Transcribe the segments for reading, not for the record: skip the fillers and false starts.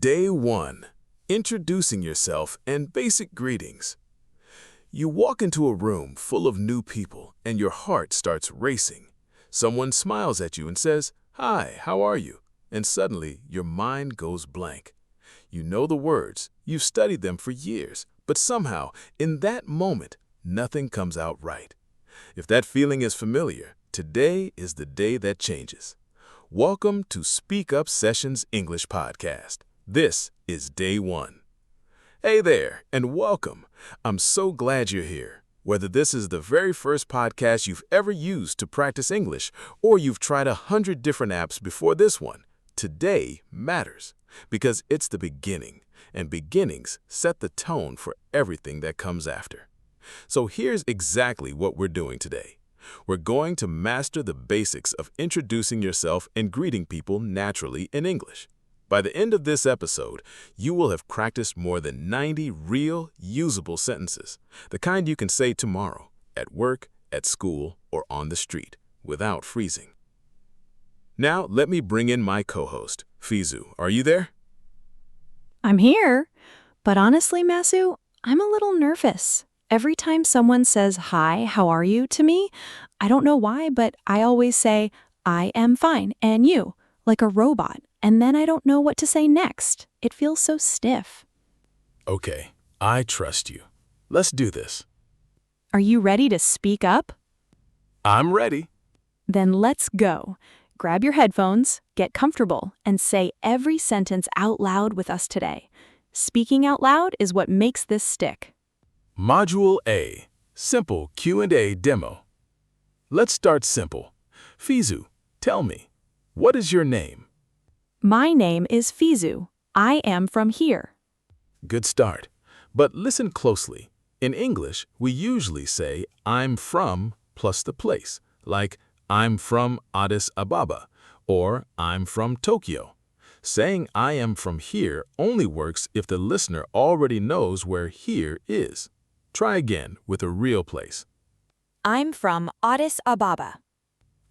Day 1. Introducing yourself and basic greetings. You walk into a room full of new people and your heart starts racing. Someone smiles at you and says, "Hi, how are you?" And suddenly your mind goes blank. You know the words, you've studied them for years, but somehow, in that moment, nothing comes out right. If that feeling is familiar, today is the day that changes. Welcome to SpeakUp Sessions English Podcast. This is Day 1. Hey there, and welcome. I'm so glad you're here. Whether this is the very first podcast you've ever used to practice English, or you've tried 100 different apps before this one, today matters because it's the beginning, and beginnings set the tone for everything that comes after. So here's exactly what we're doing today. We're going to master the basics of introducing yourself and greeting people naturally in English. By the end of this episode, you will have practiced more than 90 real, usable sentences, the kind you can say tomorrow, at work, at school, or on the street, without freezing. Now, let me bring in my co-host, Fizu. Are you there? I'm here, but honestly, Massu, I'm a little nervous. Every time someone says, "Hi, how are you?" to me, I don't know why, but I always say, "I am fine, and you?" like a robot, and then I don't know what to say next. It feels so stiff. Okay, I trust you. Let's do this. Are you ready to speak up? I'm ready. Then let's go. Grab your headphones, get comfortable, and say every sentence out loud with us today. Speaking out loud is what makes this stick. Module A, Simple Q&A Demo. Let's start simple. Fizu, tell me, what is your name? My name is Fizu. I am from here. Good start. But listen closely. In English, we usually say, "I'm from" plus the place, like, "I'm from Addis Ababa," or "I'm from Tokyo." Saying "I am from here" only works if the listener already knows where here is. Try again with a real place. I'm from Addis Ababa.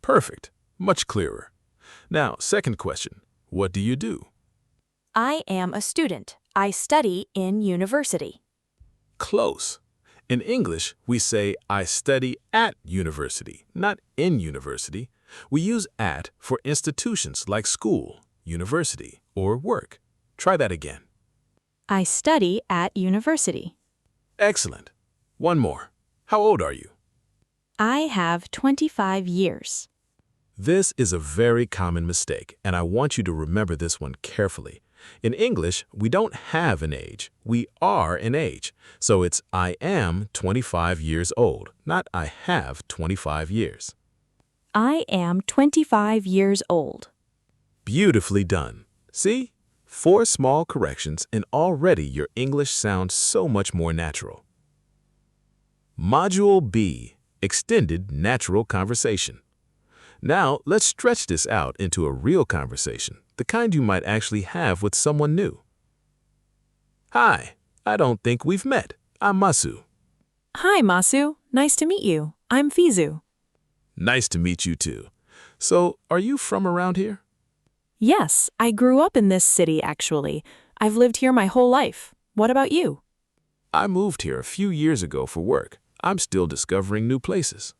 Perfect. Much clearer. Now, second question. What do you do? I am a student. I study in university. Close. In English, we say, "I study at university," not "in university." We use "at" for institutions like school, university, or work. Try that again. I study at university. Excellent. One more. How old are you? I have 25 years. This is a very common mistake, and I want you to remember this one carefully. In English, we don't have an age. We are an age. So it's "I am 25 years old," not "I have 25 years." I am 25 years old. Beautifully done. See? 4 small corrections, and already your English sounds so much more natural. Module B, Extended Natural Conversation. Now, let's stretch this out into a real conversation, the kind you might actually have with someone new. Hi, I don't think we've met. I'm Massu. Hi, Massu. Nice to meet you. I'm Fizu. Nice to meet you too. So, are you from around here? Yes, I grew up in this city, actually. I've lived here my whole life. What about you? I moved here a few years ago for work. I'm still discovering new places.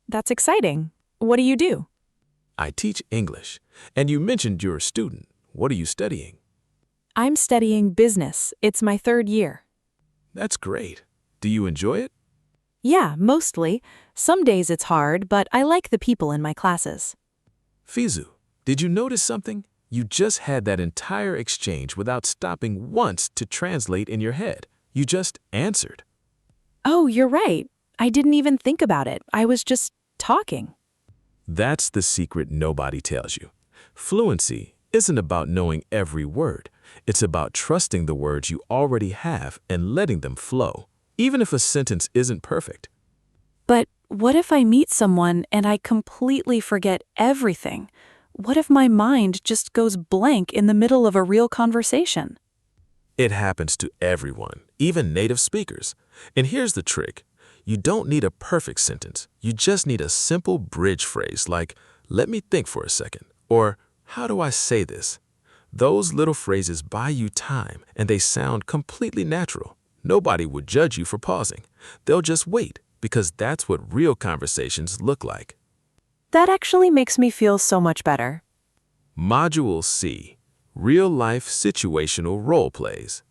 That's exciting. What do you do? I teach English. And you mentioned you're a student. What are you studying? I'm studying business. It's my 3rd year. That's great. Do you enjoy it? Yeah, mostly. Some days it's hard, but I like the people in my classes. Fizu, did you notice something? You just had that entire exchange without stopping once to translate in your head. You just answered. Oh, you're right. I didn't even think about it. I was just talking. That's the secret nobody tells you. Fluency isn't about knowing every word. It's about trusting the words you already have and letting them flow, even if a sentence isn't perfect. But what if I meet someone and I completely forget everything? What if my mind just goes blank in the middle of a real conversation? It happens to everyone, even native speakers. And here's the trick. You don't need a perfect sentence. You just need a simple bridge phrase like, "Let me think for a second," or "How do I say this?" Those little phrases buy you time and they sound completely natural. Nobody would judge you for pausing. They'll just wait because that's what real conversations look like. That actually makes me feel so much better. Module C, Real-Life Situational Role Plays.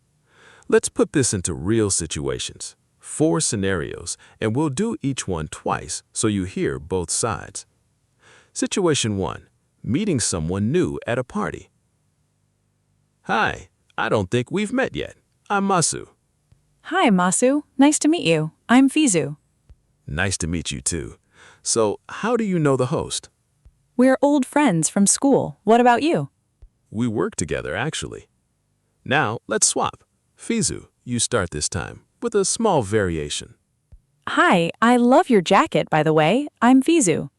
Let's put this into real situations. 4 scenarios, and we'll do each one twice so you hear both sides. Situation 1, meeting someone new at a party. Hi, I don't think we've met yet. I'm Massu. Hi, Massu. Nice to meet you. I'm Fizu. Nice to meet you too. So, how do you know the host? We're old friends from school. What about you? We work together, actually. Now, let's swap. Fizu, you start this time, with a small variation. Hi, I love your jacket, by the way. I'm Fizu.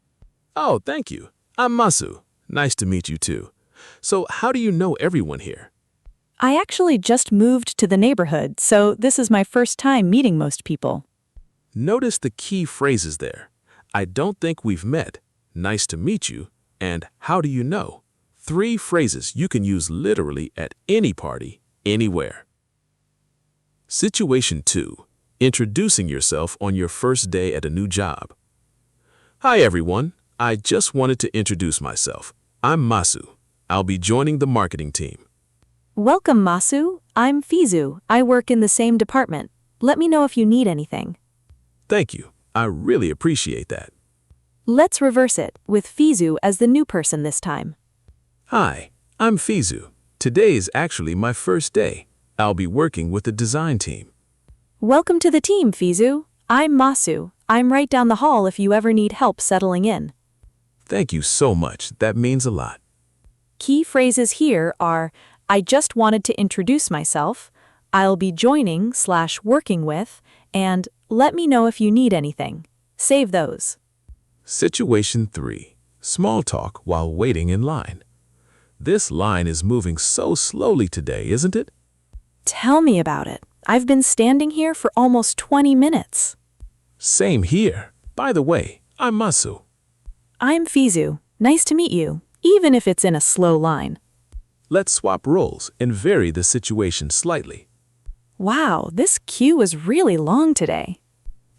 Oh, thank you. I'm Massu. Nice to meet you too. So, how do you know everyone here? I actually just moved to the neighborhood, so this is my first time meeting most people. Notice the key phrases there. I don't think we've met, nice to meet you, and how do you know? 3 phrases you can use literally at any party, anywhere. Situation 2, introducing yourself on your first day at a new job. Hi everyone, I just wanted to introduce myself. I'm Massu. I'll be joining the marketing team. Welcome, Massu. I'm Fizu. I work in the same department. Let me know if you need anything. Thank you. I really appreciate that. Let's reverse it, with Fizu as the new person this time. Hi, I'm Fizu. Today is actually my first day. I'll be working with the design team. Welcome to the team, Fizu. I'm Massu. I'm right down the hall if you ever need help settling in. Thank you so much. That means a lot. Key phrases here are, I just wanted to introduce myself, I'll be joining/working with, and let me know if you need anything. Save those. Situation 3, small talk while waiting in line. This line is moving so slowly today, isn't it? Tell me about it. I've been standing here for almost 20 minutes. Same here. By the way, I'm Massu. I'm Fizu. Nice to meet you, even if it's in a slow line. Let's swap roles and vary the situation slightly. Wow, this queue is really long today.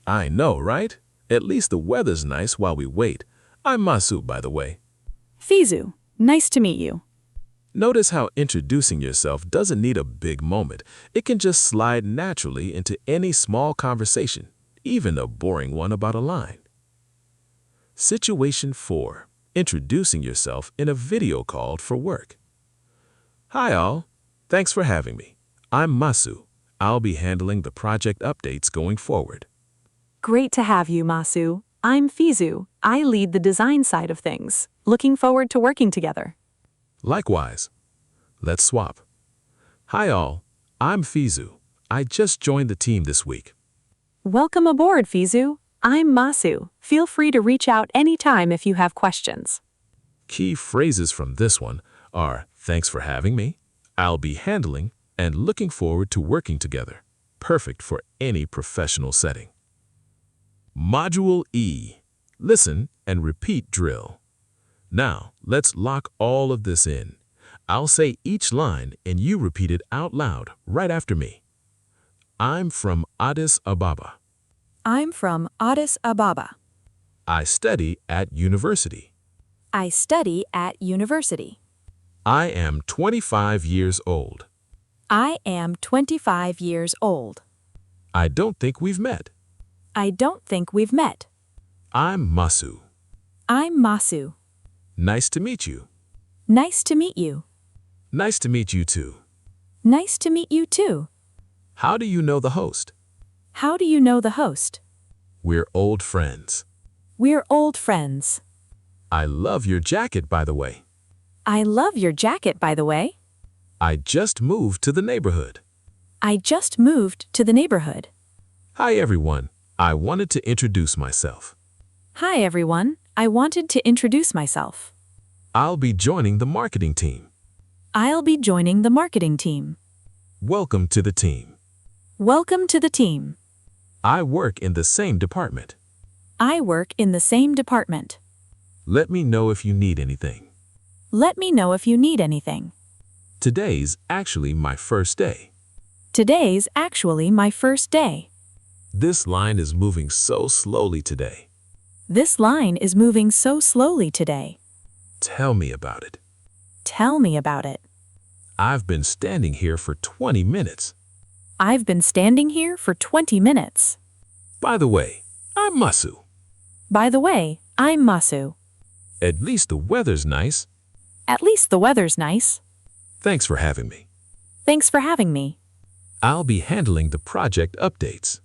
I know, right? At least the weather's nice while we wait. I'm Massu, by the way. Fizu, nice to meet you. Notice how introducing yourself doesn't need a big moment. It can just slide naturally into any small conversation, even a boring one about a line. Situation 4, introducing yourself in a video call for work. Hi all, thanks for having me. I'm Massu. I'll be handling the project updates going forward. Great to have you, Massu. I'm Fizu. I lead the design side of things. Looking forward to working together. Likewise. Let's swap. Hi all, I'm Fizu. I just joined the team this week. Welcome aboard, Fizu. I'm Massu. Feel free to reach out anytime if you have questions. Key phrases from this one are thanks for having me, I'll be handling, and looking forward to working together. Perfect for any professional setting. Module E, listen and repeat drill. Now, let's lock all of this in. I'll say each line and you repeat it out loud right after me. I'm from Addis Ababa. I'm from Addis Ababa. I study at university. I study at university. I am 25 years old. I am 25 years old. I don't think we've met. I don't think we've met. I'm Massu. I'm Massu. Nice to meet you. Nice to meet you. Nice to meet you too. Nice to meet you too. How do you know the host? How do you know the host? We're old friends. We're old friends. I love your jacket, by the way. I love your jacket, by the way. I just moved to the neighborhood. I just moved to the neighborhood. Hi, everyone. I wanted to introduce myself. Hi, everyone. I wanted to introduce myself. I'll be joining the marketing team. I'll be joining the marketing team. Welcome to the team. Welcome to the team. I work in the same department. I work in the same department. Let me know if you need anything. Let me know if you need anything. Today's actually my first day. Today's actually my first day. This line is moving so slowly today. This line is moving so slowly today. Tell me about it. Tell me about it. I've been standing here for 20 minutes. I've been standing here for 20 minutes. By the way, I'm Massu. By the way, I'm Massu. At least the weather's nice. At least the weather's nice. Thanks for having me. Thanks for having me. I'll be handling the project updates.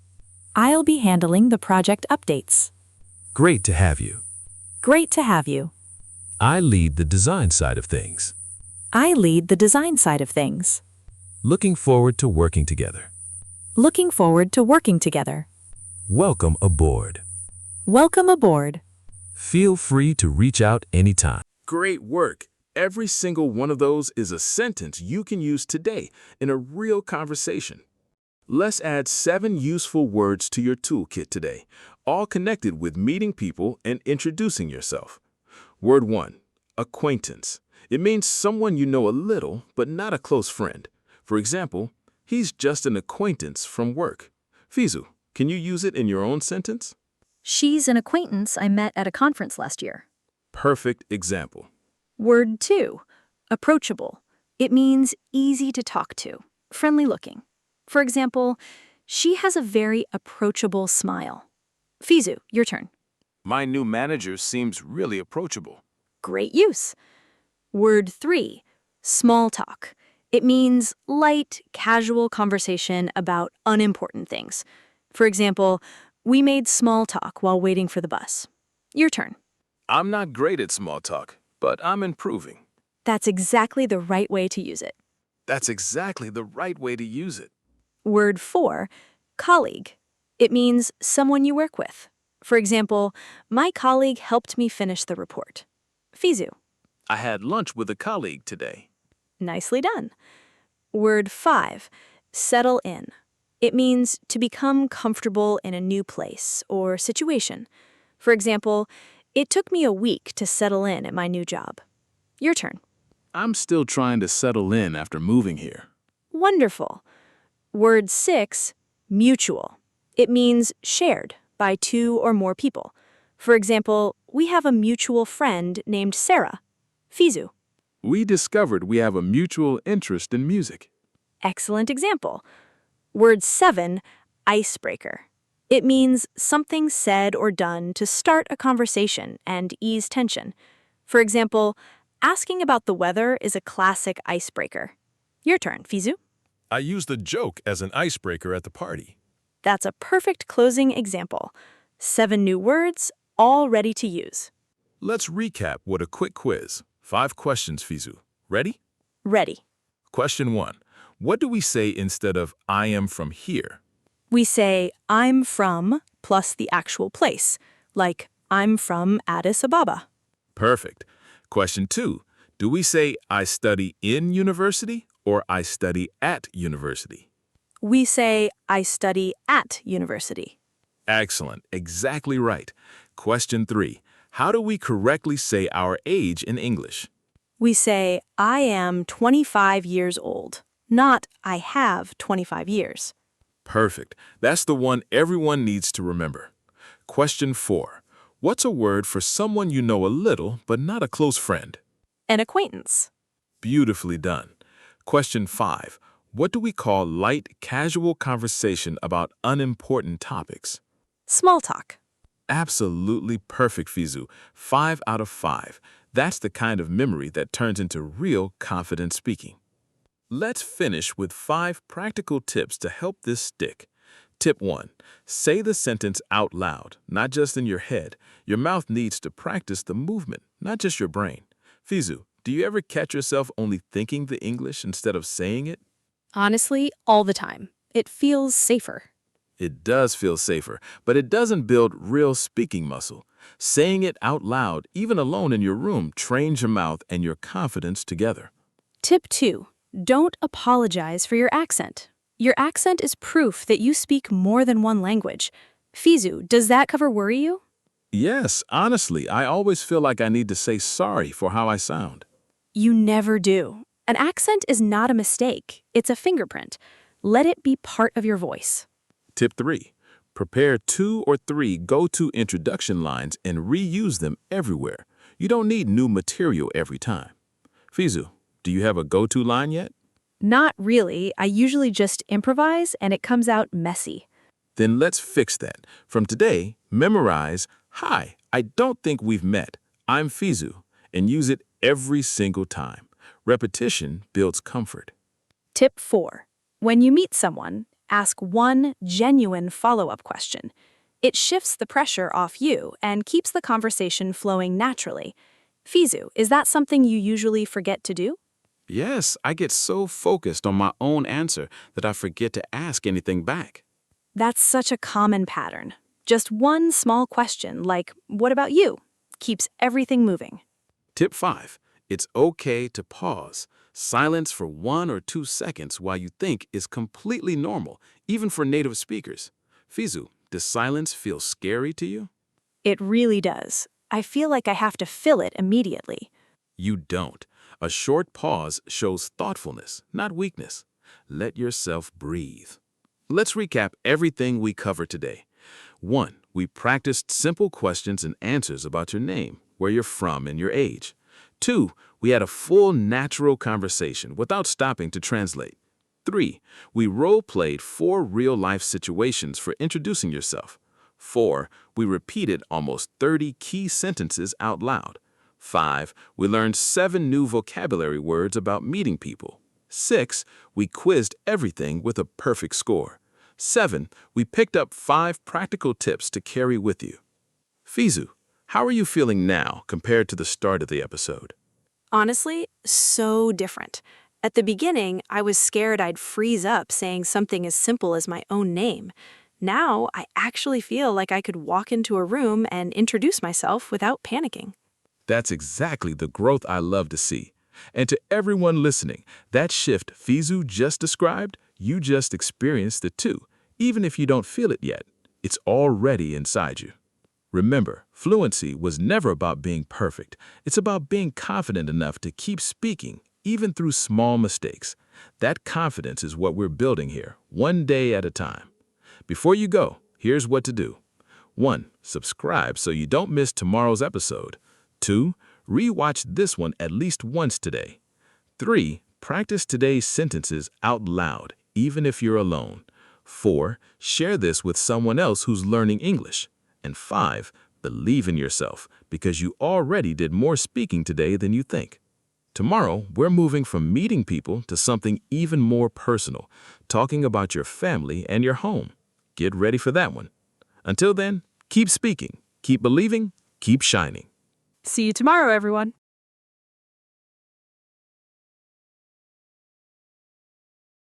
I'll be handling the project updates. Great to have you. Great to have you. I lead the design side of things. I lead the design side of things. Looking forward to working together. Looking forward to working together. Welcome aboard. Welcome aboard. Feel free to reach out anytime. Great work. Every single one of those is a sentence you can use today in a real conversation. Let's add 7 useful words to your toolkit today, all connected with meeting people and introducing yourself. Word 1, acquaintance. It means someone you know a little, but not a close friend. For example, he's just an acquaintance from work. Fizu, can you use it in your own sentence? She's an acquaintance I met at a conference last year. Perfect example. Word 2, approachable. It means easy to talk to, friendly looking. For example, she has a very approachable smile. Fizu, your turn. My new manager seems really approachable. Great use. Word 3, small talk. It means light, casual conversation about unimportant things. For example, we made small talk while waiting for the bus. Your turn. I'm not great at small talk, but I'm improving. That's exactly the right way to use it. That's exactly the right way to use it. Word 4, colleague. It means someone you work with. For example, my colleague helped me finish the report. Fizu. I had lunch with a colleague today. Nicely done. Word 5, settle in. It means to become comfortable in a new place or situation. For example, it took me a week to settle in at my new job. Your turn. I'm still trying to settle in after moving here. Wonderful. Word 6, mutual. It means shared by 2 or more people. For example, we have a mutual friend named Sarah. Fizu. We discovered we have a mutual interest in music. Excellent example. Word 7, icebreaker. It means something said or done to start a conversation and ease tension. For example, asking about the weather is a classic icebreaker. Your turn, Fizu. I used a joke as an icebreaker at the party. That's a perfect closing example. 7 new words, all ready to use. Let's recap with a quick quiz. 5 questions, Fizu. Ready? Ready. Question 1. What do we say instead of I am from here? We say, I'm from, plus the actual place, like, I'm from Addis Ababa. Perfect. Question 2. Do we say I study in university or I study at university? We say, I study at university. Excellent. Exactly right. Question 3. How do we correctly say our age in English? We say, I am 25 years old, not I have 25 years. Perfect. That's the one everyone needs to remember. Question 4. What's a word for someone you know a little but not a close friend? An acquaintance. Beautifully done. Question 5. What do we call light, casual conversation about unimportant topics? Small talk. Absolutely perfect, Fizu. 5 out of 5. That's the kind of memory that turns into real confident speaking. Let's finish with 5 practical tips to help this stick. Tip 1. Say the sentence out loud, not just in your head. Your mouth needs to practice the movement, not just your brain. Fizu, do you ever catch yourself only thinking the English instead of saying it? Honestly, all the time. It feels safer. It does feel safer, but it doesn't build real speaking muscle. Saying it out loud, even alone in your room, trains your mouth and your confidence together. Tip 2. Don't apologize for your accent. Your accent is proof that you speak more than one language. Fizu, does that cover worry you? Yes, honestly, I always feel like I need to say sorry for how I sound. You never do. An accent is not a mistake. It's a fingerprint. Let it be part of your voice. Tip 3. Prepare 2 or 3 go-to introduction lines and reuse them everywhere. You don't need new material every time. Fizu, do you have a go-to line yet? Not really. I usually just improvise and it comes out messy. Then let's fix that. From today, memorize, "Hi, I don't think we've met. I'm Fizu," and use it every single time. Repetition builds comfort. Tip 4. When you meet someone, ask one genuine follow-up question. It shifts the pressure off you and keeps the conversation flowing naturally. Fizu, is that something you usually forget to do? Yes, I get so focused on my own answer that I forget to ask anything back. That's such a common pattern. Just one small question, like, "What about you?" keeps everything moving. Tip 5. It's okay to pause. Silence for 1 or 2 seconds while you think is completely normal, even for native speakers. Fizu, does silence feel scary to you? It really does. I feel like I have to fill it immediately. You don't. A short pause shows thoughtfulness, not weakness. Let yourself breathe. Let's recap everything we covered today. 1. We practiced simple questions and answers about your name, where you're from, and your age. 2. We had a full natural conversation without stopping to translate. 3. We role-played 4 real-life situations for introducing yourself. 4. We repeated almost 30 key sentences out loud. 5. We learned 7 new vocabulary words about meeting people. 6. We quizzed everything with a perfect score. 7. We picked up 5 practical tips to carry with you. Fizu, how are you feeling now compared to the start of the episode? Honestly, so different. At the beginning, I was scared I'd freeze up saying something as simple as my own name. Now, I actually feel like I could walk into a room and introduce myself without panicking. That's exactly the growth I love to see. And to everyone listening, that shift Fizu just described, you just experienced it too, even if you don't feel it yet. It's already inside you. Remember, fluency was never about being perfect. It's about being confident enough to keep speaking, even through small mistakes. That confidence is what we're building here, one day at a time. Before you go, here's what to do. 1. Subscribe so you don't miss tomorrow's episode. 2. Rewatch this one at least once today. 3. Practice today's sentences out loud, even if you're alone. 4. Share this with someone else who's learning English. And 5. Believe in yourself, because you already did more speaking today than you think. Tomorrow, we're moving from meeting people to something even more personal, talking about your family and your home. Get ready for that one. Until then, keep speaking, keep believing, keep shining. See you tomorrow, everyone.